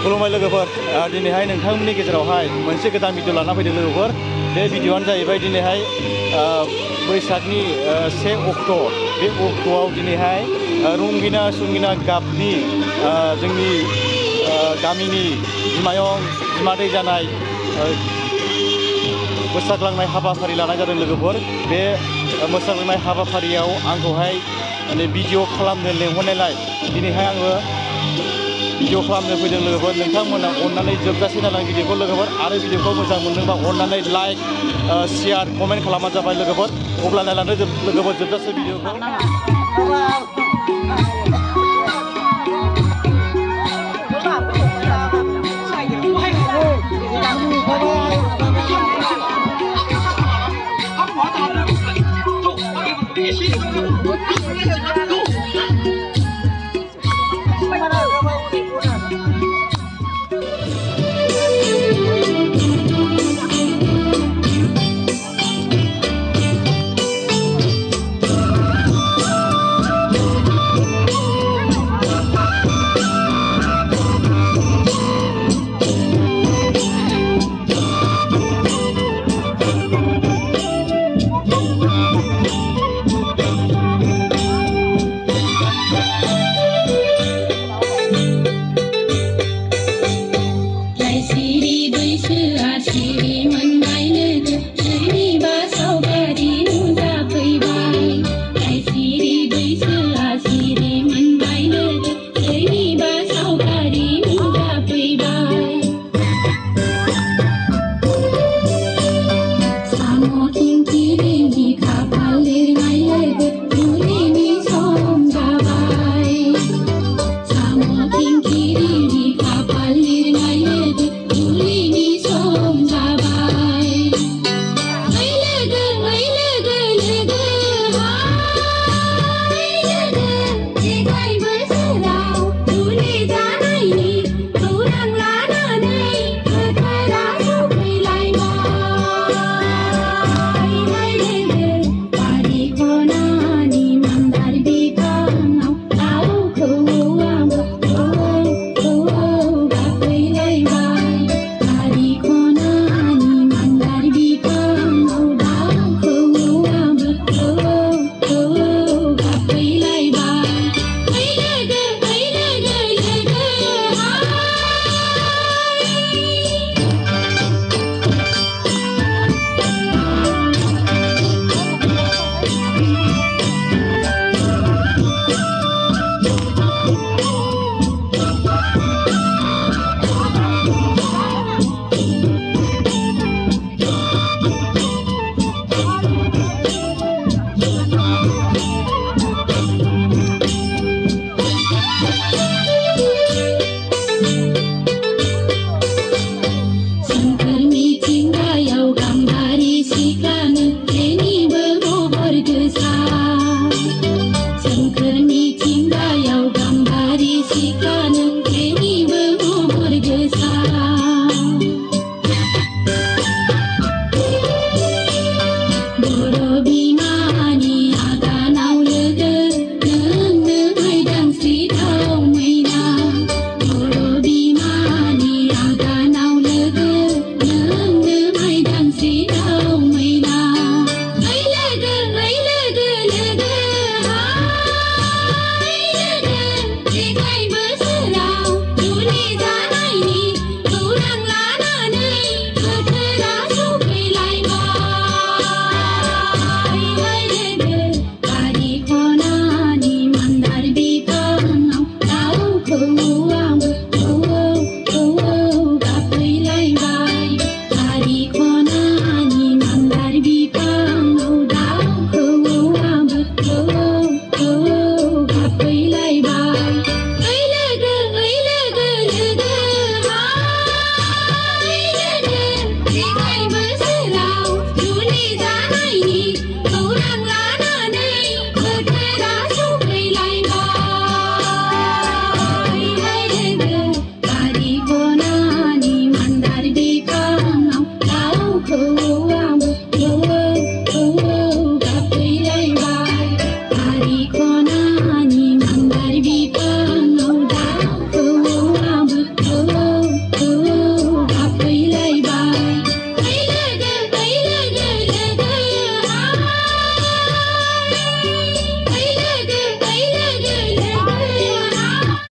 खुलुमबाय लोगोफोर दिनैहाय नोंथांमोननि गेजेरावहाय मोनसे गोदान भिडिअ लाना फैदों लोगोफोर बे भिडिअआनो जाहैबाय दिनैहाय बैसागनि 1 अक्ट' बे अक्ट'आव दिनैहाय रंगिना संगिना गाबनि जोंनि गामिनि बिमायं बिमादै जानाय मोसाग्लांनाय हाबाफारि लानाय जादों लोगोफोर बे मोसाग्लांनाय हाबाफारियाव आंखौहाय भिडिअ खालामनो लेंहरनायलाय दिनैहाय आङो भिडिअ खालामनो फैदों लोगोफोर नोंथांमोना अननानै जोबजासे नायलां भिडिअखौ लोगोफोर आरो भिडिअखौ मोजां मोनदोंबा अननानै लाइक शेयार कमेन्ट खालामबानो जाबाय लोगोफोर अब्ला नायलांदो लोगोफोर जोबजासे भिडिअखौ